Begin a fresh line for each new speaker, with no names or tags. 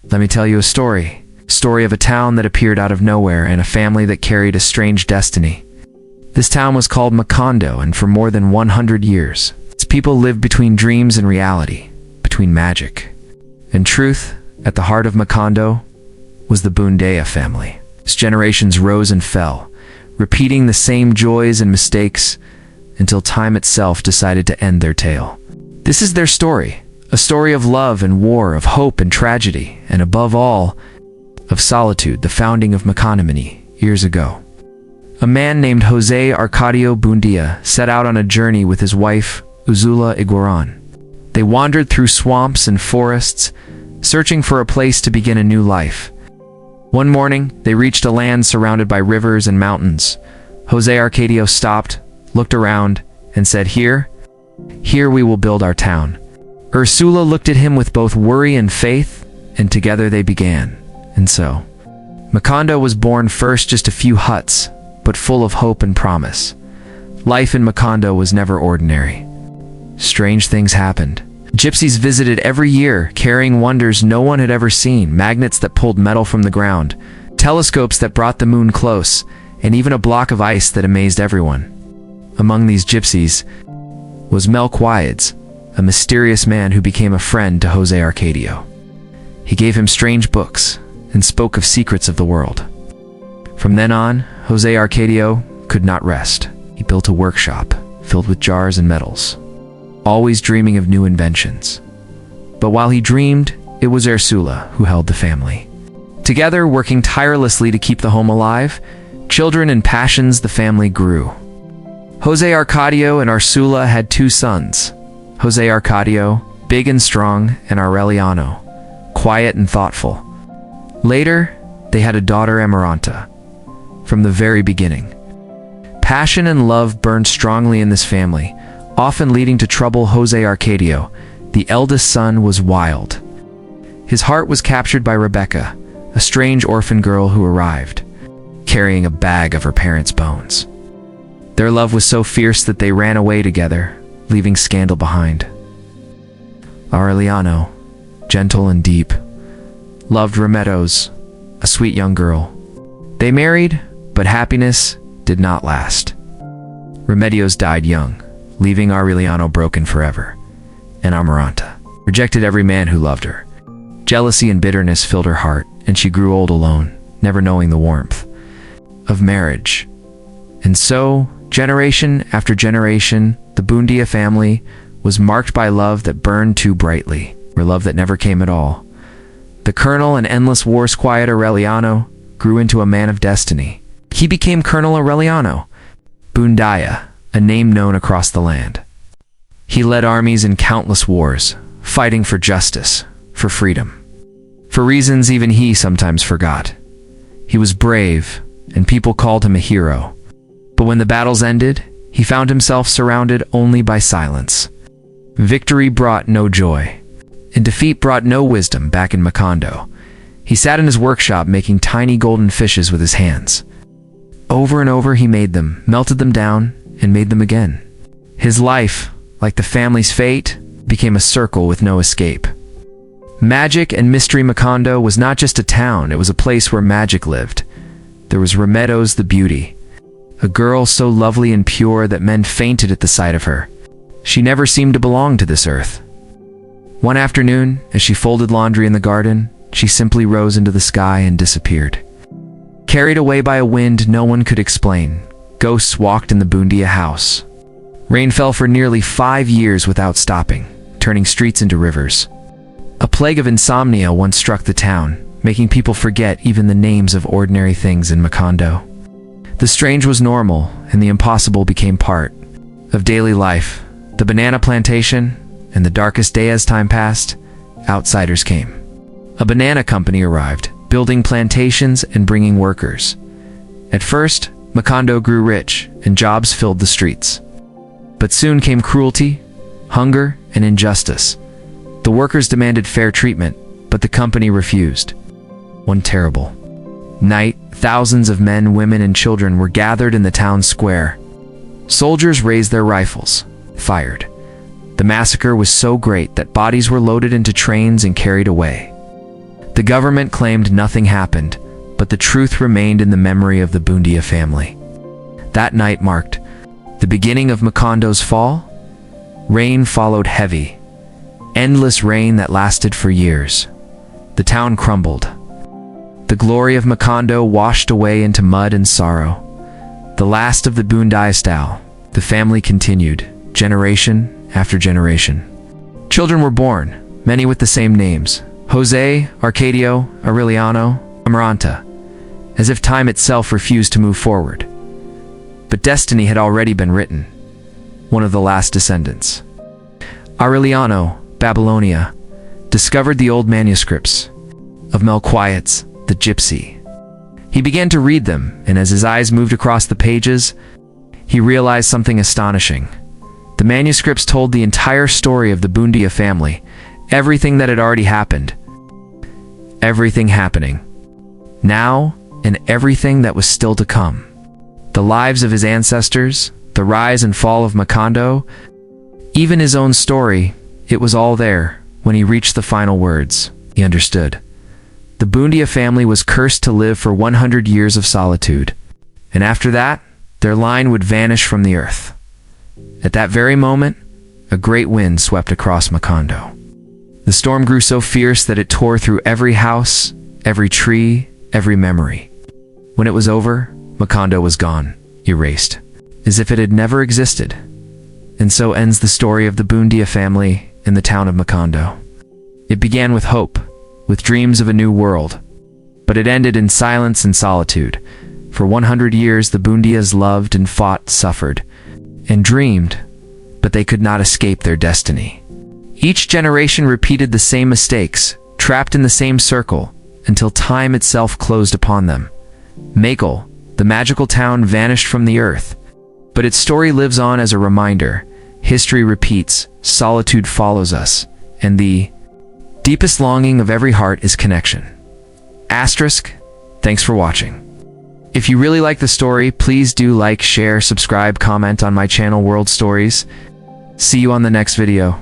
Let me tell you a story. Story of a town that appeared out of nowhere and a family that carried a strange destiny. This town was called Macondo, and for more than 100 years, its people lived between dreams and reality, between magic and truth. At the heart of Macondo was the Bundeya family. Its generations rose and fell, repeating the same joys and mistakes until time itself decided to end their tale. This is their story, a story of love and war, of hope and tragedy, and above all, of solitude, the founding of Maconomany years ago. A man named Jose Arcadio Bundeya set out on a journey with his wife, Uzula Iguaran. They wandered through swamps and forests, searching for a place to begin a new life. One morning, they reached a land surrounded by rivers and mountains. Jose Arcadio stopped, looked around, and said, Here we will build our town." Ursula looked at him with both worry and faith, and together they began. And so, Macondo was born, first just a few huts, but full of hope and promise. Life in Macondo was never ordinary. Strange things happened. Gypsies visited every year, carrying wonders no one had ever seen, magnets that pulled metal from the ground, telescopes that brought the moon close, and even a block of ice that amazed everyone. Among these gypsies was Melquiades, a mysterious man who became a friend to Jose Arcadio. He gave him strange books and spoke of secrets of the world. From then on, Jose Arcadio could not rest. He built a workshop filled with jars and metals, always dreaming of new inventions. But while he dreamed, it was Ursula who held the family. Together, working tirelessly to keep the home alive, children and passions, the family grew. Jose Arcadio and Ursula had 2 sons. Jose Arcadio, big and strong, and Aureliano, quiet and thoughtful. Later, they had a daughter, Amaranta. From the very beginning, passion and love burned strongly in this family, often leading to trouble. Jose Arcadio, the eldest son, was wild. His heart was captured by Rebecca, a strange orphan girl who arrived, carrying a bag of her parents' bones. Their love was so fierce that they ran away together, leaving scandal behind. Aureliano, gentle and deep, loved Remedios, a sweet young girl. They married, but happiness did not last. Remedios died young, leaving Aureliano broken forever, and Amaranta rejected every man who loved her. Jealousy and bitterness filled her heart, and she grew old alone, never knowing the warmth of marriage. And so, generation after generation, the Bundeya family was marked by love that burned too brightly, or love that never came at all. The colonel and endless wars quiet Aureliano grew into a man of destiny. He became Colonel Aureliano Bundeya, a name known across the land. He led armies in countless wars, fighting for justice, for freedom, for reasons even he sometimes forgot. He was brave, and people called him a hero. But when the battles ended, he found himself surrounded only by silence. Victory brought no joy, and defeat brought no wisdom back in Macondo. He sat in his workshop making tiny golden fishes with his hands. Over and over he made them, melted them down, and made them again. His life, like the family's fate, became a circle with no escape. Magic and Mystery Macondo was not just a town, it was a place where magic lived. There was Remedios the Beauty, a girl so lovely and pure that men fainted at the sight of her. She never seemed to belong to this earth. One afternoon, as she folded laundry in the garden, she simply rose into the sky and disappeared. Carried away by a wind no one could explain, ghosts walked in the Bundeya house. Rain fell for nearly 5 years without stopping, turning streets into rivers. A plague of insomnia once struck the town, making people forget even the names of ordinary things in Macondo. The strange was normal, and the impossible became part of daily life. The banana plantation, and the darkest day as time passed, outsiders came. A banana company arrived, building plantations and bringing workers. At first, Macondo grew rich, and jobs filled the streets. But soon came cruelty, hunger, and injustice. The workers demanded fair treatment, but the company refused. One terrible night, thousands of men, women, and children were gathered in the town square. Soldiers raised their rifles, fired. The massacre was so great that bodies were loaded into trains and carried away. The government claimed nothing happened, but the truth remained in the memory of the Bundia family. That night marked the beginning of Makondo's fall. Rain followed heavy, endless rain that lasted for years. The town crumbled. The glory of Makondo washed away into mud and sorrow. The last of the Bundia style, the family continued, generation after generation. Children were born, many with the same names: Jose, Arcadio, Aureliano, Amaranta, as if time itself refused to move forward. But destiny had already been written. One of the last descendants, Aureliano, Babylonia, discovered the old manuscripts of Melquiades, the gypsy. He began to read them, and as his eyes moved across the pages, he realized something astonishing. The manuscripts told the entire story of the Bundia family, everything that had already happened, everything happening now, and everything that was still to come. The lives of his ancestors, the rise and fall of Makondo, even his own story, it was all there. When he reached the final words, he understood. The Bundia family was cursed to live for 100 years of solitude, and after that, their line would vanish from the earth. At that very moment, a great wind swept across Makondo. The storm grew so fierce that it tore through every house, every tree, every memory. When it was over, Makondo was gone, erased, as if it had never existed. And so ends the story of the Bundia family in the town of Makondo. It began with hope, with dreams of a new world, but it ended in silence and solitude. For 100 years the Bundias loved and fought, suffered, and dreamed, but they could not escape their destiny. Each generation repeated the same mistakes, trapped in the same circle, until time itself closed upon them. Makol, the magical town, vanished from the earth, but its story lives on as a reminder. History repeats, solitude follows us, and the deepest longing of every heart is connection. Asterisk, thanks for watching. If you really like the story, please do like, share, subscribe, comment on my channel World Stories. See you on the next video.